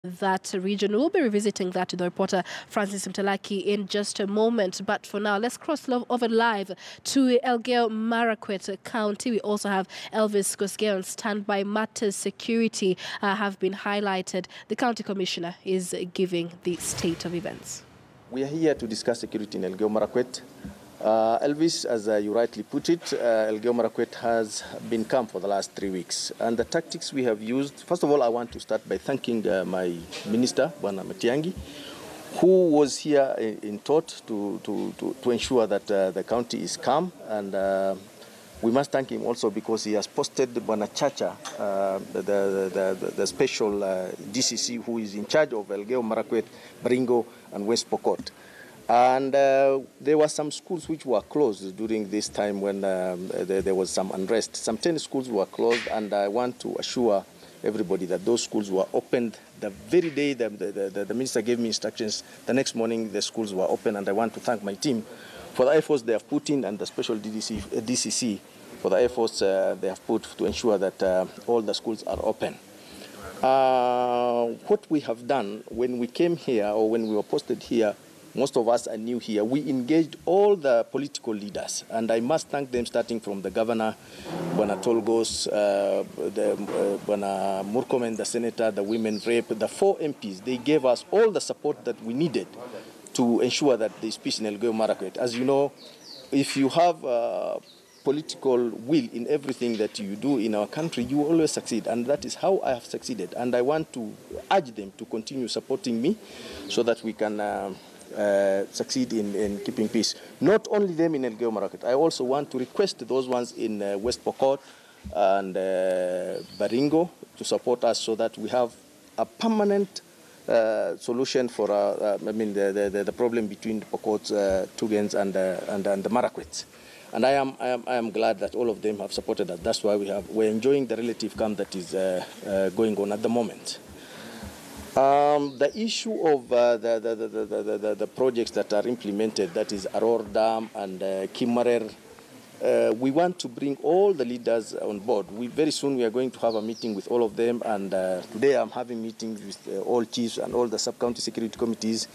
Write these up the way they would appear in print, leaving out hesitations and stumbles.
that region. We'll be revisiting that to the reporter Francis Mtalaki in just a moment. But for now, let's cross over live to Elgeyo Marakwet County. We also have Elvis Kosgei on standby. Matters security have been highlighted. The county commissioner is giving the state of events. We are here to discuss security in Elgeyo Marakwet. Elvis, as you rightly put it, Elgeyo Marakwet has been calm for the last 3 weeks. And the tactics we have used, first of all, I want to start by thanking my minister, Bwana Matiang'i, who was here in thought to ensure that the county is calm. And we must thank him also because he has posted Bwana Chacha, the special DCC who is in charge of Elgeyo Marakwet, Baringo, and West Pokot. And there were some schools which were closed during this time when there was some unrest. Some 10 schools were closed, and I want to assure everybody that those schools were opened the very day the minister gave me instructions. The next morning, the schools were open, and I want to thank my team for the efforts they have put in, and the special DCC for the efforts they have put to ensure that all the schools are open. What we have done when we came here, or when we were posted here, most of us are new here. We engaged all the political leaders, and I must thank them, starting from the governor, Bwana Tolgos, Bwana Murkomen, the senator, the women rep, the 4 MPs. They gave us all the support that we needed to ensure that there is peace in Elgeyo Marakwet. As you know, if you have political will in everything that you do in our country, you will always succeed, and that is how I have succeeded. And I want to urge them to continue supporting me so that we can succeed in keeping peace. Not only them in Elgeyo Marakwet, I also want to request those ones in West Pokot and Baringo to support us so that we have a permanent solution for the problem between Pokot's Tugens and the Marakwets. And I am glad that all of them have supported us. That's why we're enjoying the relative calm that is going on at the moment. The issue of the projects that are implemented, that is Aror Dam and Kimarer, we want to bring all the leaders on board. Very soon we are going to have a meeting with all of them, and today I'm having meetings with all chiefs and all the sub-county security committees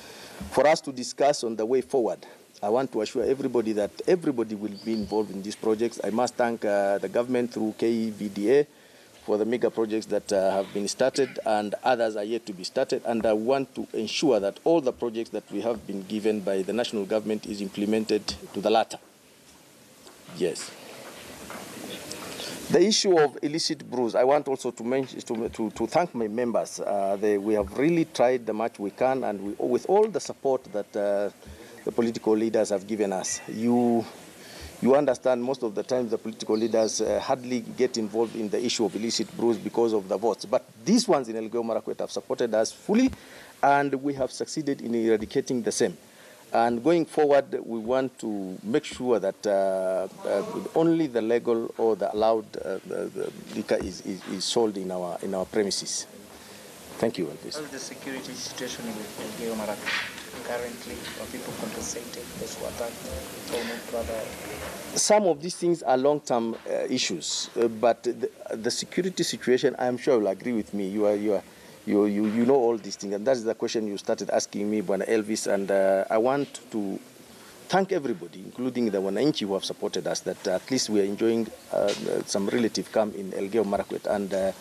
for us to discuss on the way forward. I want to assure everybody that everybody will be involved in these projects. I must thank the government through KEVDA for the mega projects that have been started, and others are yet to be started. And I want to ensure that all the projects that we have been given by the national government is implemented to the latter. Yes. The issue of illicit brews, I want also to mention, to thank my members. We have really tried the much we can, and with all the support that the political leaders have given us. You understand, most of the time the political leaders hardly get involved in the issue of illicit brews because of the votes. But these ones in Elgeyo Marakwet have supported us fully, and we have succeeded in eradicating the same. And going forward, we want to make sure that only the legal or the allowed liquor is sold in our premises. Thank you. How is the security situation in Elgeyo Marakwet? Currently, are people compensated, those who attacked, or moved to other? Some of these things are long-term issues, but the security situation, I'm sure you'll agree with me. You know all these things, and that's the question you started asking me, Bwana Elvis. And I want to thank everybody, including the Wananchi who have supported us, that at least we are enjoying some relative calm in Elgeyo Marakwet, and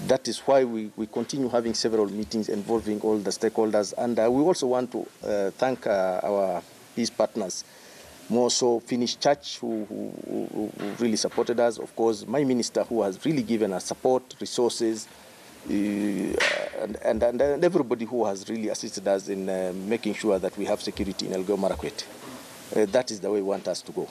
that is why we continue having several meetings involving all the stakeholders. And we also want to thank our peace partners, more so Finnish Church, who really supported us. Of course, my minister, who has really given us support, resources, and everybody who has really assisted us in making sure that we have security in Elgeyo Marakwet. That is the way we want us to go.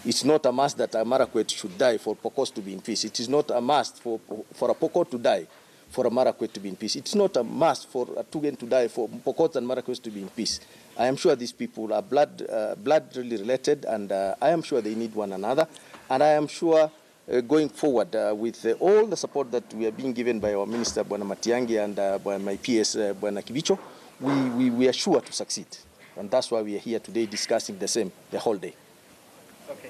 It's not a must that a Marakwet should die for Pokot to be in peace. It is not a must for a Pokot to die for a Marakwet to be in peace. It's not a must for a Tugen to die for Pokot and Marakwet to be in peace. I am sure these people are blood really related, and I am sure they need one another. And I am sure going forward with all the support that we are being given by our minister, Bwana Matiang'i, and by my PS, Bwana Kibicho, we are sure to succeed. And that's why we are here today discussing the same the whole day. Okay.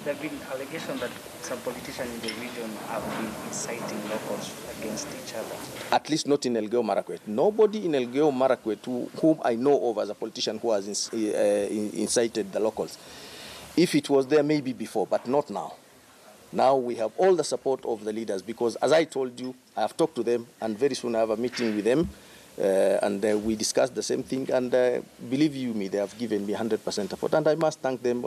There have been allegations that some politicians in the region have been inciting locals against each other. At least not in Elgeyo Marakwet. Nobody in Elgeyo Marakwet whom I know of as a politician who has incited the locals. If it was there, maybe before, but not now. Now we have all the support of the leaders because, as I told you, I have talked to them, and very soon I have a meeting with them, and we discussed the same thing, and believe you me, they have given me 100% support, and I must thank them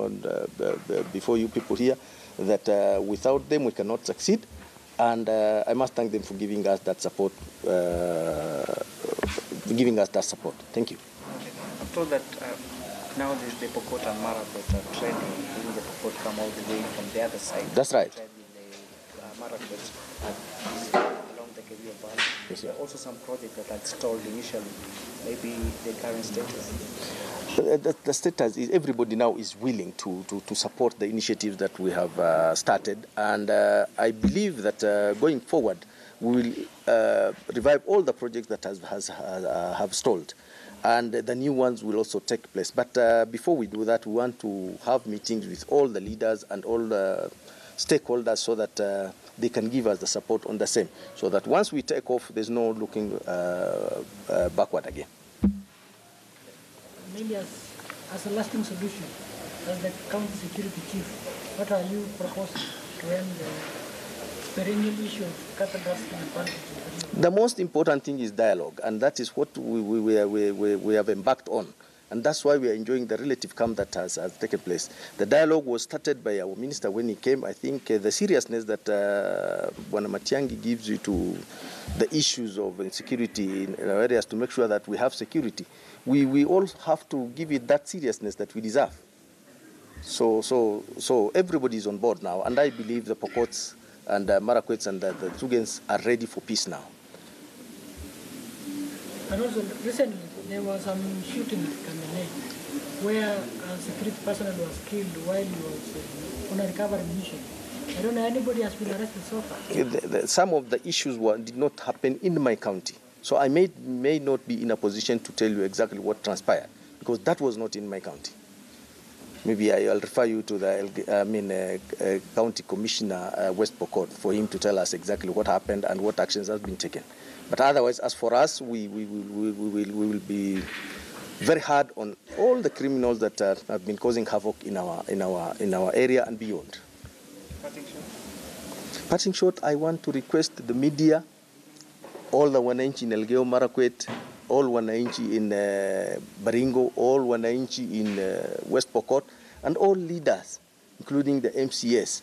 before you people here, that without them we cannot succeed, and I must thank them for giving us that support, Thank you. I'm told that now the Pokot and Marakwet are trading, even the Pokot come all the way from the other side. That's right. Marakwet along the Kerio Valley. Yes, there are also some projects that had stalled initially. Maybe the current status? The status is everybody now is willing to support the initiatives that we have started, and I believe that going forward we will revive all the projects that have stalled, and the new ones will also take place. But before we do that, we want to have meetings with all the leaders and all the stakeholders so that they can give us the support on the same, so that once we take off, there's no looking backward again. Maybe as a lasting solution, as the county security chief, what are you proposing to end the perennial issue of cattle rusting and banditry? The most important thing is dialogue, and that is what we have embarked on. And that's why we are enjoying the relative calm that has taken place. The dialogue was started by our minister when he came. I think the seriousness that Bwana Matiang'i gives you to the issues of insecurity in our areas to make sure that we have security, we all have to give it that seriousness that we deserve. So everybody is on board now, and I believe the Pokots and the Marakwets and the Tugens are ready for peace now. And also recently there was some shooting at Kandale where a security personnel was killed while he was on a recovery mission. I don't know, anybody has been arrested so far? Some of the issues did not happen in my county. So I may not be in a position to tell you exactly what transpired, because that was not in my county. Maybe I'll refer you to the County Commissioner, West Pokot, for him to tell us exactly what happened and what actions have been taken. But otherwise, as for us, we will be very hard on all the criminals that have been causing havoc in our area and beyond. Parting shot, I want to request the media, all the wananchi in Elgeyo Marakwet, all wananchi in Baringo, all wananchi in West Pokot, and all leaders, including the MCS,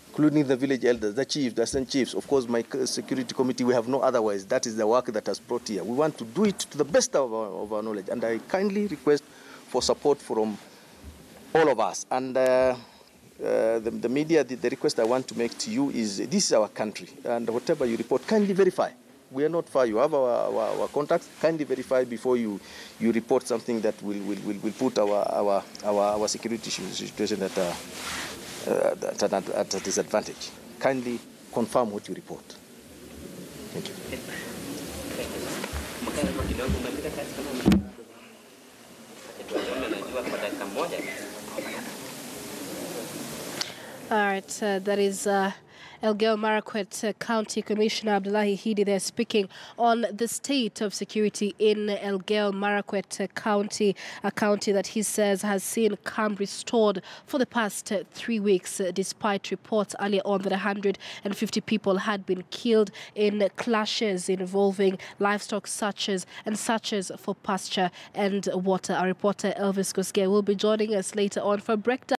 including the village elders, the chiefs, the assistant chiefs, of course my security committee, we have no otherwise. That is the work that has brought here. We want to do it to the best of our knowledge, and I kindly request for support from all of us. And the media, the request I want to make to you is, this is our country, and whatever you report, kindly verify. We are not far. You have our contacts. Kindly verify before you report something that will put our security situation at a disadvantage. Kindly confirm what you report. Thank you. All right, that is Elgeyo Marakwet County Commissioner Abdullahi Hidi there speaking on the state of security in Elgeyo Marakwet County, a county that he says has seen calm restored for the past 3 weeks, despite reports earlier on that 150 people had been killed in clashes involving livestock searches for pasture and water. Our reporter Elvis Kosgei will be joining us later on for a breakdown